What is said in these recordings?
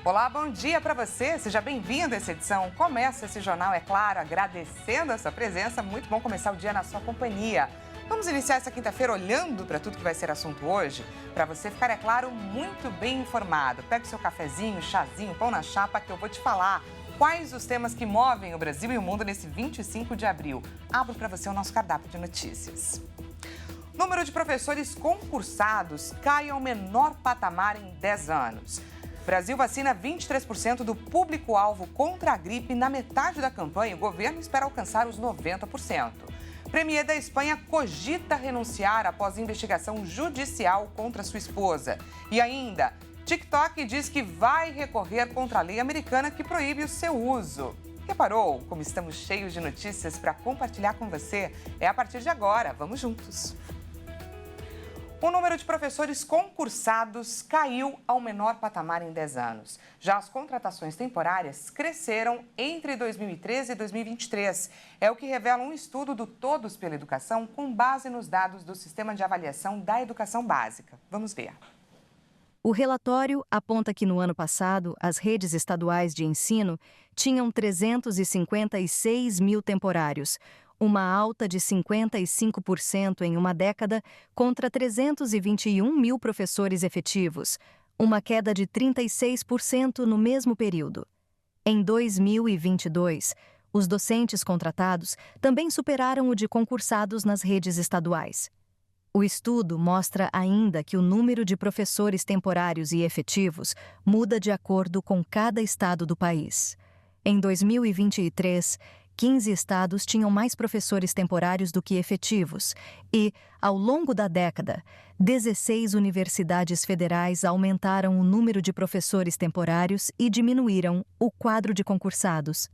Olá, bom dia para você. Seja bem-vindo a essa edição. Começa esse jornal, é claro, agradecendo a sua presença. Muito bom começar o dia na sua companhia. Vamos iniciar essa quinta-feira olhando para tudo que vai ser assunto hoje, para você ficar, é claro, muito bem informado. Pega o seu cafezinho, chazinho, pão na chapa que eu vou te falar quais os temas que movem o Brasil e o mundo nesse 25 de abril. Abro para você o nosso cardápio de notícias. O número de professores concursados cai ao menor patamar em 10 anos. O Brasil vacina 23% do público-alvo contra a gripe na metade da campanha. O governo espera alcançar os 90%. Premier da Espanha cogita renunciar após investigação judicial contra sua esposa. E ainda, TikTok diz que vai recorrer contra a lei americana que proíbe o seu uso. Reparou como estamos cheios de notícias para compartilhar com você? É a partir de agora. Vamos juntos. O número de professores concursados caiu ao menor patamar em 10 anos. Já as contratações temporárias cresceram entre 2013 e 2023. É o que revela um estudo do Todos pela Educação com base nos dados do Sistema de Avaliação da Educação Básica. Vamos ver. O relatório aponta que no ano passado, as redes estaduais de ensino tinham 356 mil temporários, uma alta de 55% em uma década contra 321 mil professores efetivos, uma queda de 36% no mesmo período. Em 2022, os docentes contratados também superaram o de concursados nas redes estaduais. O estudo mostra ainda que o número de professores temporários e efetivos muda de acordo com cada estado do país. Em 2023, 15 estados tinham mais professores temporários do que efetivos e, ao longo da década, 16 universidades federais aumentaram o número de professores temporários e diminuíram o quadro de concursados.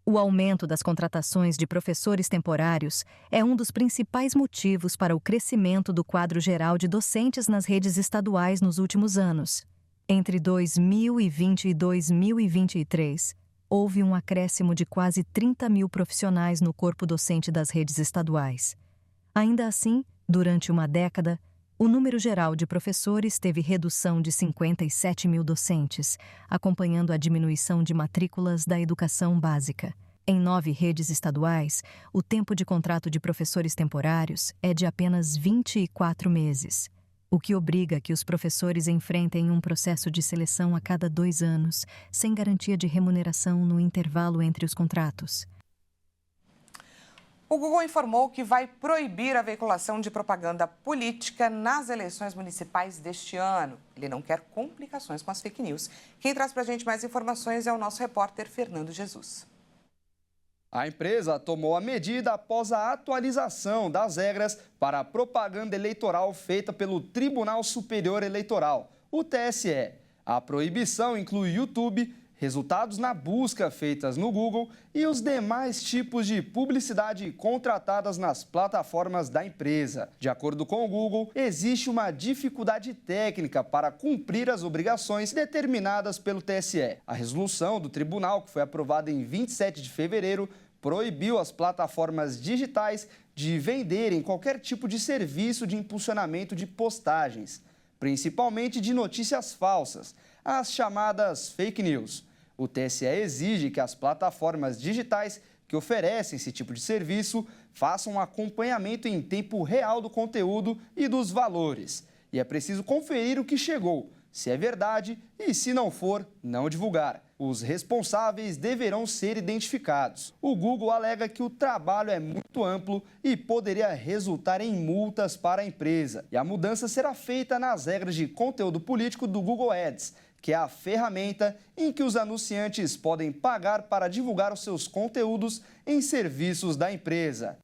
O aumento das contratações de professores temporários é um dos principais motivos para o crescimento do quadro geral de docentes nas redes estaduais nos últimos anos. Entre 2020 e 2023, houve um acréscimo de quase 30 mil profissionais no corpo docente das redes estaduais. Ainda assim, durante uma década, o número geral de professores teve redução de 57 mil docentes, acompanhando a diminuição de matrículas da educação básica. Em 9 redes estaduais, o tempo de contrato de professores temporários é de apenas 24 meses, o que obriga que os professores enfrentem um processo de seleção a cada 2 anos, sem garantia de remuneração no intervalo entre os contratos. O Google informou que vai proibir a veiculação de propaganda política nas eleições municipais deste ano. Ele não quer complicações com as fake news. Quem traz para a gente mais informações é o nosso repórter Fernando Jesus. A empresa tomou a medida após a atualização das regras para a propaganda eleitoral feita pelo Tribunal Superior Eleitoral, o TSE. A proibição inclui YouTube, resultados na busca feitas no Google e os demais tipos de publicidade contratadas nas plataformas da empresa. De acordo com o Google, existe uma dificuldade técnica para cumprir as obrigações determinadas pelo TSE. A resolução do tribunal, que foi aprovada em 27 de fevereiro, proibiu as plataformas digitais de venderem qualquer tipo de serviço de impulsionamento de postagens, principalmente de notícias falsas, as chamadas fake news. O TSE exige que as plataformas digitais que oferecem esse tipo de serviço façam um acompanhamento em tempo real do conteúdo e dos valores. E é preciso conferir o que chegou, se é verdade e, se não for, não divulgar. Os responsáveis deverão ser identificados. O Google alega que o trabalho é muito amplo e poderia resultar em multas para a empresa. E a mudança será feita nas regras de conteúdo político do Google Ads, que é a ferramenta em que os anunciantes podem pagar para divulgar os seus conteúdos em serviços da empresa.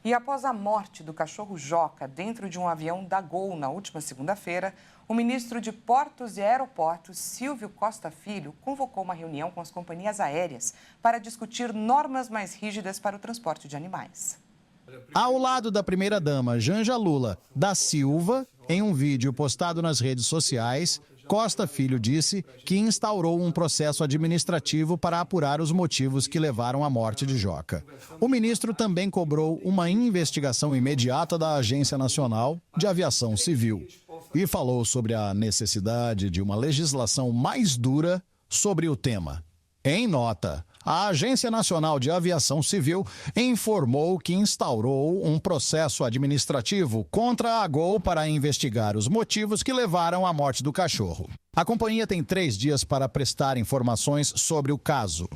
E após a morte do cachorro Joca dentro de um avião da Gol na última segunda-feira, o ministro de Portos e Aeroportos, Silvio Costa Filho, convocou uma reunião com as companhias aéreas para discutir normas mais rígidas para o transporte de animais. Ao lado da primeira-dama Janja Lula da Silva, em um vídeo postado nas redes sociais, Costa Filho disse que instaurou um processo administrativo para apurar os motivos que levaram à morte de Joca. O ministro também cobrou uma investigação imediata da Agência Nacional de Aviação Civil. e falou sobre a necessidade de uma legislação mais dura sobre o tema. Em nota, a Agência Nacional de Aviação Civil informou que instaurou um processo administrativo contra a Gol para investigar os motivos que levaram à morte do cachorro. A companhia tem 3 dias para prestar informações sobre o caso.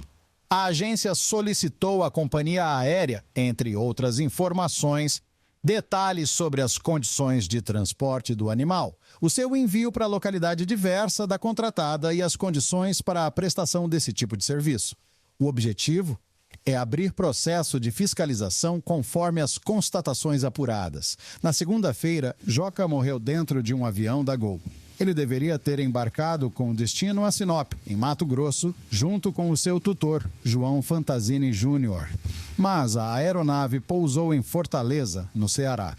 A agência solicitou à companhia aérea, entre outras informações, detalhes sobre as condições de transporte do animal, o seu envio para a localidade diversa da contratada e as condições para a prestação desse tipo de serviço. O objetivo é abrir processo de fiscalização conforme as constatações apuradas. Na segunda-feira, Joca morreu dentro de um avião da Gol. Ele deveria ter embarcado com destino a Sinop, em Mato Grosso, junto com o seu tutor, João Fantasini Júnior. Mas a aeronave pousou em Fortaleza, no Ceará.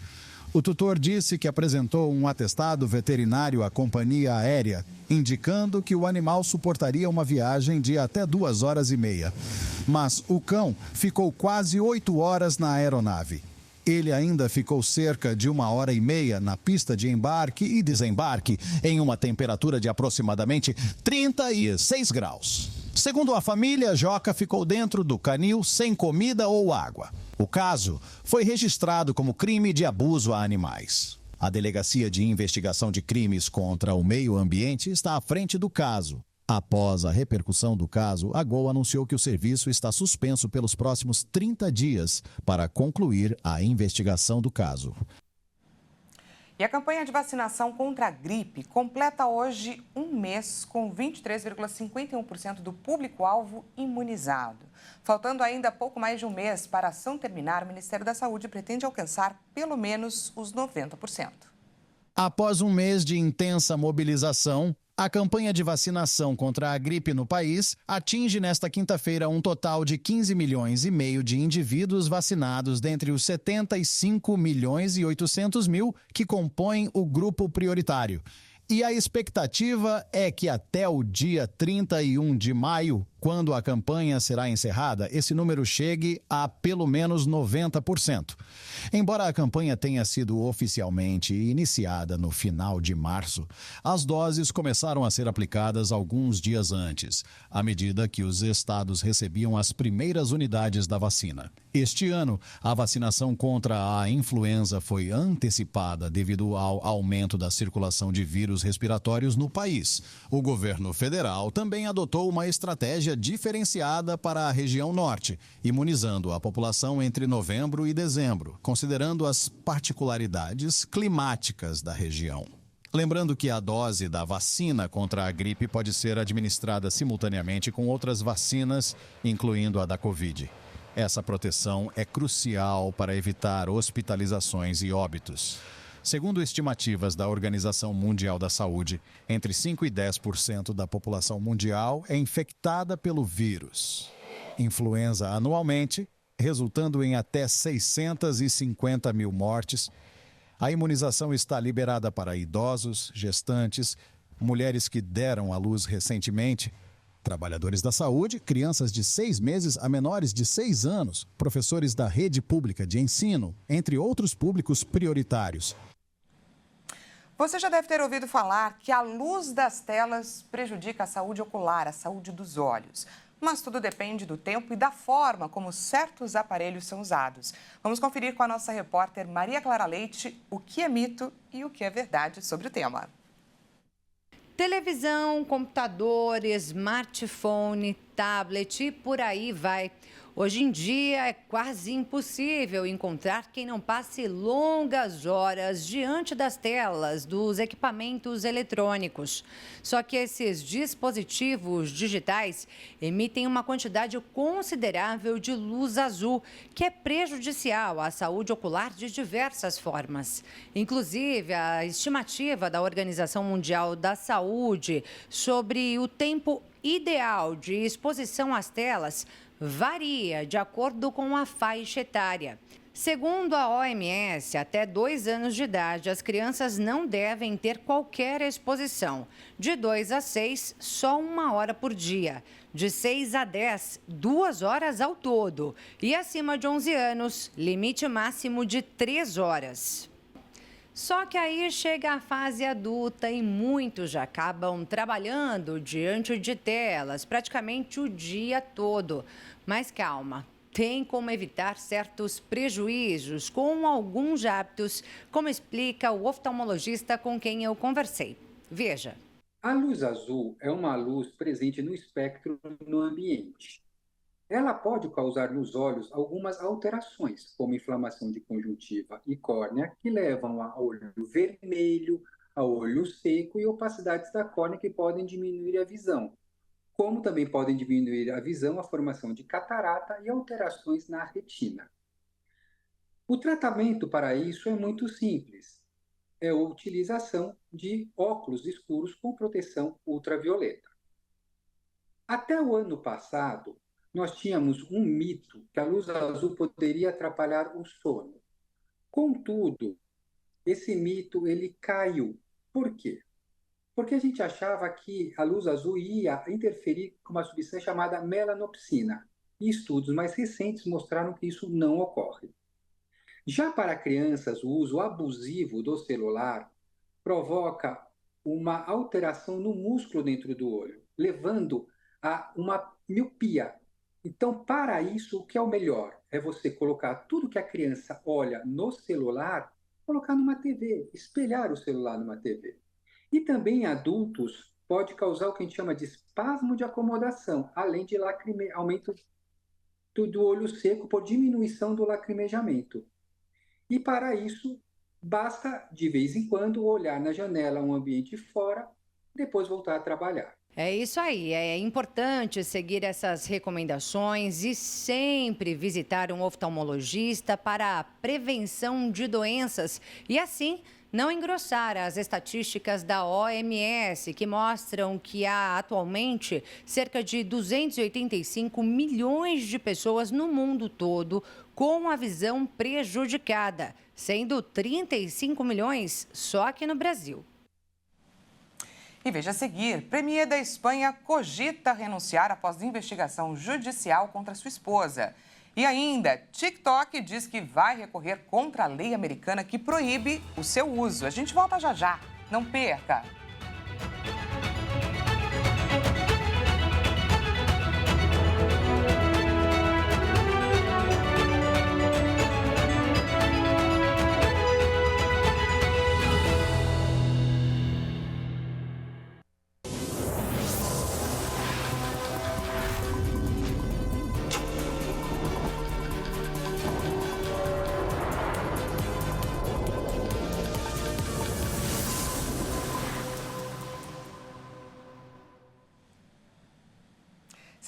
O tutor disse que apresentou um atestado veterinário à companhia aérea, indicando que o animal suportaria uma viagem de até 2 horas e meia. Mas o cão ficou quase 8 horas na aeronave. Ele ainda ficou cerca de 1 hora e meia na pista de embarque e desembarque, em uma temperatura de aproximadamente 36 graus. Segundo a família, Joca ficou dentro do canil sem comida ou água. O caso foi registrado como crime de abuso a animais. A Delegacia de Investigação de Crimes contra o Meio Ambiente está à frente do caso. Após a repercussão do caso, a Gol anunciou que o serviço está suspenso pelos próximos 30 dias para concluir a investigação do caso. E a campanha de vacinação contra a gripe completa hoje 1 mês com 23,51% do público-alvo imunizado. Faltando ainda pouco mais de 1 mês para a ação terminar, o Ministério da Saúde pretende alcançar pelo menos os 90%. Após 1 mês de intensa mobilização, a campanha de vacinação contra a gripe no país atinge nesta quinta-feira um total de 15 milhões e meio de indivíduos vacinados dentre os 75 milhões e 800 mil que compõem o grupo prioritário. E a expectativa é que até o dia 31 de maio, quando a campanha será encerrada, esse número chegue a pelo menos 90%. Embora a campanha tenha sido oficialmente iniciada no final de março, as doses começaram a ser aplicadas alguns dias antes, à medida que os estados recebiam as primeiras unidades da vacina. Este ano, a vacinação contra a influenza foi antecipada devido ao aumento da circulação de vírus respiratórios no país. O governo federal também adotou uma estratégia diferenciada para a região norte, imunizando a população entre novembro e dezembro, considerando as particularidades climáticas da região. Lembrando que a dose da vacina contra a gripe pode ser administrada simultaneamente com outras vacinas, incluindo a da Covid. Essa proteção é crucial para evitar hospitalizações e óbitos. Segundo estimativas da Organização Mundial da Saúde, entre 5% e 10% da população mundial é infectada pelo vírus. Influenza anualmente, resultando em até 650 mil mortes. A imunização está liberada para idosos, gestantes, mulheres que deram à luz recentemente, trabalhadores da saúde, crianças de 6 meses a menores de 6 anos, professores da rede pública de ensino, entre outros públicos prioritários. Você já deve ter ouvido falar que a luz das telas prejudica a saúde ocular, a saúde dos olhos. Mas tudo depende do tempo e da forma como certos aparelhos são usados. Vamos conferir com a nossa repórter Maria Clara Leite o que é mito e o que é verdade sobre o tema. Televisão, computador, smartphone, tablet e por aí vai. Hoje em dia é quase impossível encontrar quem não passe longas horas diante das telas dos equipamentos eletrônicos. Só que esses dispositivos digitais emitem uma quantidade considerável de luz azul, que é prejudicial à saúde ocular de diversas formas. Inclusive, a estimativa da Organização Mundial da Saúde sobre o tempo ideal de exposição às telas varia de acordo com a faixa etária. Segundo a OMS, até 2 anos de idade, as crianças não devem ter qualquer exposição. De 2 a 6, só 1 hora por dia. De 6 a 10, 2 horas ao todo. E acima de 11 anos, limite máximo de 3 horas. Só que aí chega a fase adulta e muitos já acabam trabalhando diante de telas praticamente o dia todo. Mas calma, tem como evitar certos prejuízos com alguns hábitos, como explica o oftalmologista com quem eu conversei. Veja. A luz azul é uma luz presente no espectro no ambiente. Ela pode causar nos olhos algumas alterações, como inflamação de conjuntiva e córnea, que levam a olho vermelho, a olho seco e opacidades da córnea que podem diminuir a visão, como também podem diminuir a visão a formação de catarata e alterações na retina. O tratamento para isso é muito simples. É a utilização de óculos escuros com proteção ultravioleta. Até o ano passado, nós tínhamos um mito que a luz azul poderia atrapalhar o sono. Contudo, esse mito ele caiu. Por quê? Porque a gente achava que a luz azul ia interferir com uma substância chamada melanopsina. E estudos mais recentes mostraram que isso não ocorre. Já para crianças, o uso abusivo do celular provoca uma alteração no músculo dentro do olho, levando a uma miopia. Então, para isso, o que é o melhor? É você colocar tudo que a criança olha no celular, colocar numa TV, espelhar o celular numa TV. E também em adultos, pode causar o que a gente chama de espasmo de acomodação, além de aumento do olho seco por diminuição do lacrimejamento. E para isso, basta, de vez em quando, olhar na janela um ambiente fora, depois voltar a trabalhar. É isso aí, é importante seguir essas recomendações e sempre visitar um oftalmologista para a prevenção de doenças e assim não engrossar as estatísticas da OMS, que mostram que há atualmente cerca de 285 milhões de pessoas no mundo todo com a visão prejudicada, sendo 35 milhões só aqui no Brasil. E veja a seguir, Premier da Espanha cogita renunciar após investigação judicial contra sua esposa. E ainda, TikTok diz que vai recorrer contra a lei americana que proíbe o seu uso. A gente volta já já, não perca!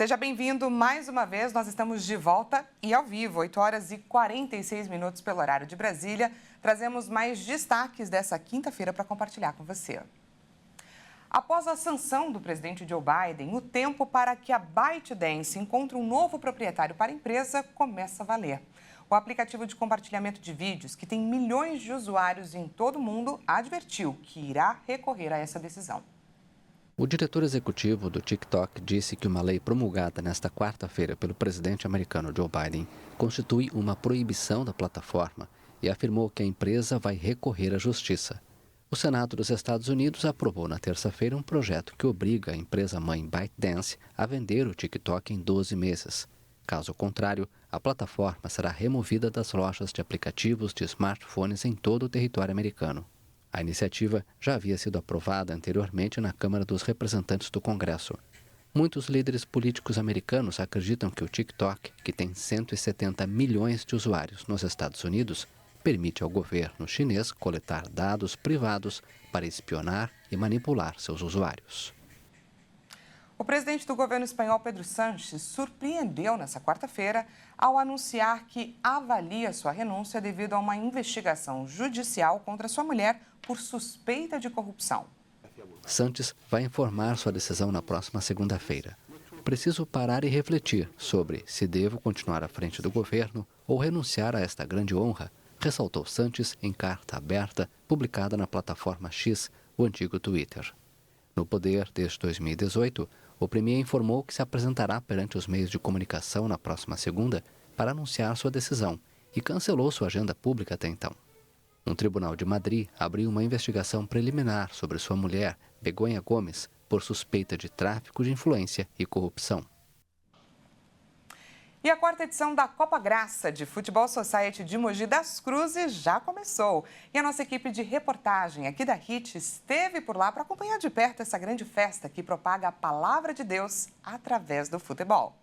Seja bem-vindo mais uma vez, nós estamos de volta e ao vivo, 8 horas e 46 minutos pelo horário de Brasília. Trazemos mais destaques dessa quinta-feira para compartilhar com você. Após a sanção do presidente Joe Biden, o tempo para que a ByteDance encontre um novo proprietário para a empresa começa a valer. O aplicativo de compartilhamento de vídeos, que tem milhões de usuários em todo o mundo, advertiu que irá recorrer a essa decisão. O diretor executivo do TikTok disse que uma lei promulgada nesta quarta-feira pelo presidente americano Joe Biden constitui uma proibição da plataforma e afirmou que a empresa vai recorrer à justiça. O Senado dos Estados Unidos aprovou na terça-feira um projeto que obriga a empresa-mãe ByteDance a vender o TikTok em 12 meses. Caso contrário, a plataforma será removida das lojas de aplicativos de smartphones em todo o território americano. A iniciativa já havia sido aprovada anteriormente na Câmara dos Representantes do Congresso. Muitos líderes políticos americanos acreditam que o TikTok, que tem 170 milhões de usuários nos Estados Unidos, permite ao governo chinês coletar dados privados para espionar e manipular seus usuários. O presidente do governo espanhol, Pedro Sánchez, surpreendeu nessa quarta-feira ao anunciar que avalia sua renúncia devido a uma investigação judicial contra sua mulher por suspeita de corrupção. Sánchez vai informar sua decisão na próxima segunda-feira. Preciso parar e refletir sobre se devo continuar à frente do governo ou renunciar a esta grande honra, ressaltou Sánchez em carta aberta publicada na plataforma X, o antigo Twitter. No poder desde 2018, o premier informou que se apresentará perante os meios de comunicação na próxima segunda para anunciar sua decisão e cancelou sua agenda pública até então. Um tribunal de Madrid abriu uma investigação preliminar sobre sua mulher, Begonha Gomes, por suspeita de tráfico de influência e corrupção. E a quarta edição da Copa Graça de Futebol Society de Mogi das Cruzes já começou. E a nossa equipe de reportagem aqui da HIT esteve por lá para acompanhar de perto essa grande festa que propaga a palavra de Deus através do futebol.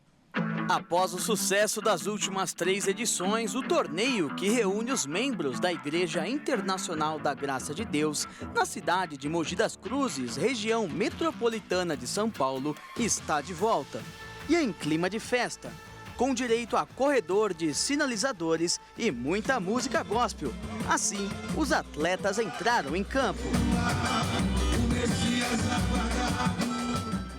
Após o sucesso das últimas 3 edições, o torneio que reúne os membros da Igreja Internacional da Graça de Deus, na cidade de Mogi das Cruzes, região metropolitana de São Paulo, está de volta. E em clima de festa, com direito a corredor de sinalizadores e muita música gospel. Assim, os atletas entraram em campo.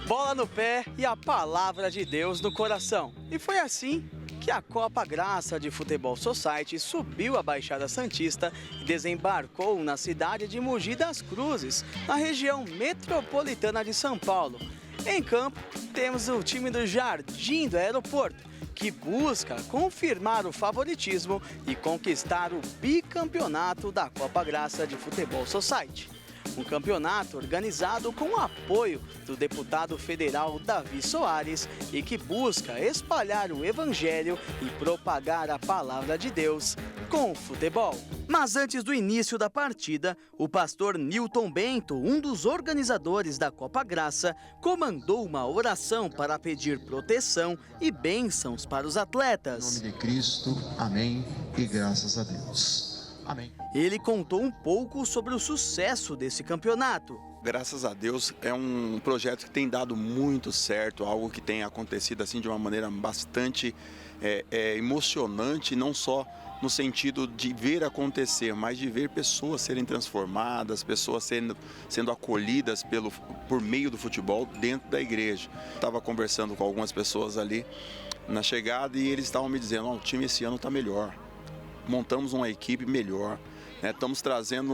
Bola no pé e a palavra de Deus no coração. E foi assim que a Copa Graça de Futebol Society subiu a Baixada Santista e desembarcou na cidade de Mogi das Cruzes, na região metropolitana de São Paulo. Em campo, temos o time do Jardim do Aeroporto, que busca confirmar o favoritismo e conquistar o bicampeonato da Copa Graça de Futebol Society. Um campeonato organizado com o apoio do deputado federal Davi Soares e que busca espalhar o evangelho e propagar a palavra de Deus com o futebol. Mas antes do início da partida, o pastor Nilton Bento, um dos organizadores da Copa Graça, comandou uma oração para pedir proteção e bênçãos para os atletas. Em nome de Cristo, amém e graças a Deus. Amém. Ele contou um pouco sobre o sucesso desse campeonato. Graças a Deus, é um projeto que tem dado muito certo, algo que tem acontecido assim de uma maneira bastante emocionante, não só no sentido de ver acontecer, mas de ver pessoas serem transformadas, pessoas sendo acolhidas por meio do futebol dentro da igreja. Estava conversando com algumas pessoas ali na chegada e eles estavam me dizendo, o time esse ano está melhor. Montamos uma equipe melhor, né? Estamos trazendo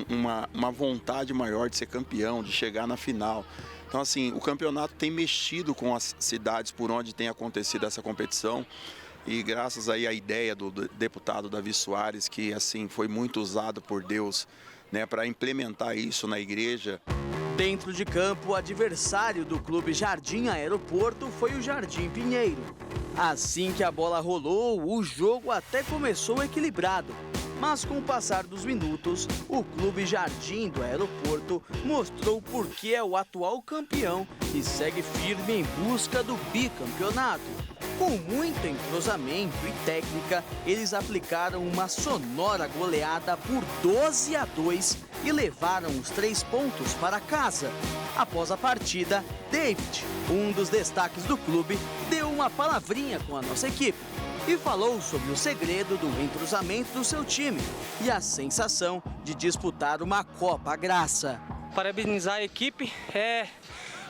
uma vontade maior de ser campeão, de chegar na final. Então, assim, o campeonato tem mexido com as cidades por onde tem acontecido essa competição e graças aí à ideia do deputado Davi Soares, que assim foi muito usado por Deus, né, para implementar isso na igreja. Dentro de campo, o adversário do clube Jardim Aeroporto foi o Jardim Pinheiro. Assim que a bola rolou, o jogo até começou equilibrado. Mas com o passar dos minutos, o clube Jardim do Aeroporto mostrou por que é o atual campeão e segue firme em busca do bicampeonato. Com muito entrosamento e técnica, eles aplicaram uma sonora goleada por 12-2 e levaram os 3 pontos para casa. Após a partida, David, um dos destaques do clube, deu uma palavrinha com a nossa equipe e falou sobre o segredo do entrosamento do seu time e a sensação de disputar uma Copa Graça. Parabenizar a equipe,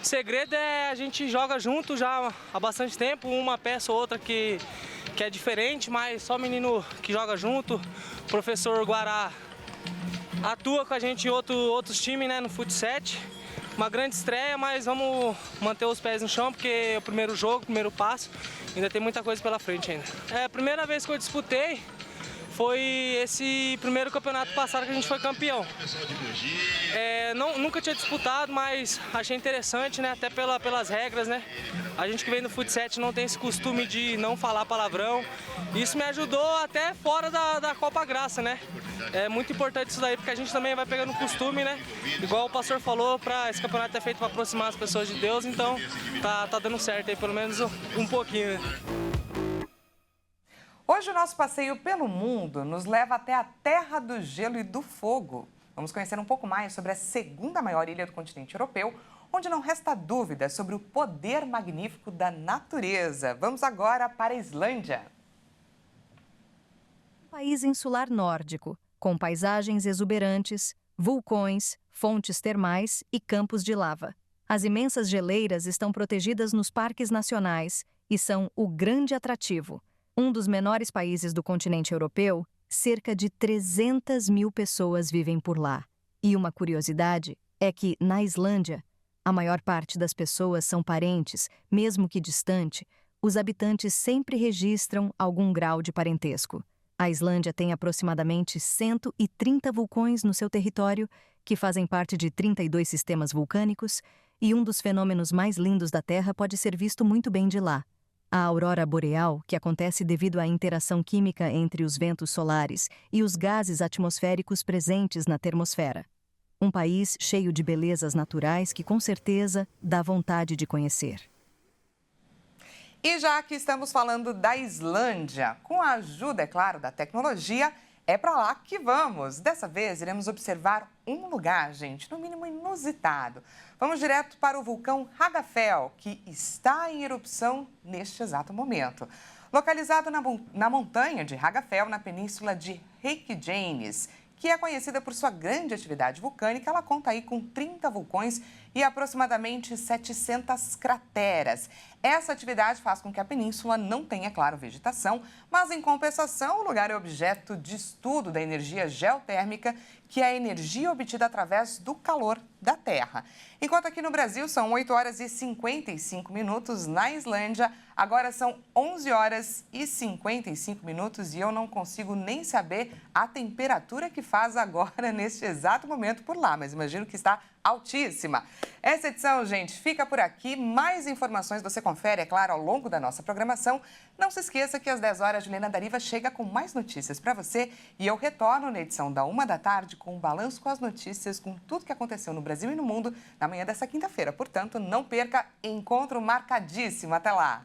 o segredo é a gente joga junto já há bastante tempo, uma peça ou outra que é diferente, mas só menino que joga junto. O professor Guará atua com a gente em outros times, né, no futsal. Uma grande estreia, mas vamos manter os pés no chão, porque é o primeiro jogo, o primeiro passo, ainda tem muita coisa pela frente ainda. A primeira vez que eu disputei foi esse primeiro campeonato passado que a gente foi campeão. Nunca tinha disputado, mas achei interessante, né? Até pelas regras, né? A gente que vem do futsal não tem esse costume de não falar palavrão. Isso me ajudou até fora da Copa Graça, né? É muito importante isso daí, porque a gente também vai pegando costume, né? Igual o pastor falou, esse campeonato é feito para aproximar as pessoas de Deus, então tá dando certo aí, pelo menos um pouquinho, né? Hoje o nosso passeio pelo mundo nos leva até a Terra do Gelo e do Fogo. Vamos conhecer um pouco mais sobre a segunda maior ilha do continente europeu, onde não resta dúvida sobre o poder magnífico da natureza. Vamos agora para a Islândia. Um país insular nórdico, com paisagens exuberantes, vulcões, fontes termais e campos de lava. As imensas geleiras estão protegidas nos parques nacionais e são o grande atrativo. Um dos menores países do continente europeu, cerca de 300 mil pessoas vivem por lá. E uma curiosidade é que, na Islândia, a maior parte das pessoas são parentes, mesmo que distante, os habitantes sempre registram algum grau de parentesco. A Islândia tem aproximadamente 130 vulcões no seu território, que fazem parte de 32 sistemas vulcânicos, e um dos fenômenos mais lindos da Terra pode ser visto muito bem de lá. A aurora boreal, que acontece devido à interação química entre os ventos solares e os gases atmosféricos presentes na termosfera. Um país cheio de belezas naturais que, com certeza, dá vontade de conhecer. E já que estamos falando da Islândia, com a ajuda, é claro, da tecnologia, é para lá que vamos. Dessa vez, iremos observar um lugar, gente, no mínimo inusitado. Vamos direto para o vulcão Hagafell, que está em erupção neste exato momento. Localizado na montanha de Hagafell, na península de Reykjanes, que é conhecida por sua grande atividade vulcânica, ela conta aí com 30 vulcões e aproximadamente 700 crateras. Essa atividade faz com que a península não tenha, claro, vegetação, mas, em compensação, o lugar é objeto de estudo da energia geotérmica, que é a energia obtida através do calor da Terra. Enquanto aqui no Brasil são 8 horas e 55 minutos, na Islândia agora são 11 horas e 55 minutos e eu não consigo nem saber a temperatura que faz agora, neste exato momento por lá, mas imagino que está altíssima. Essa edição, gente, fica por aqui. Mais informações você confere, é claro, ao longo da nossa programação. Não se esqueça que às 10 horas, Juliana Dariva chega com mais notícias para você e eu retorno na edição da 1 da tarde com um balanço com as notícias, com tudo que aconteceu no Brasil e no mundo na manhã dessa quinta-feira. Portanto, não perca, encontro marcadíssimo. Até lá!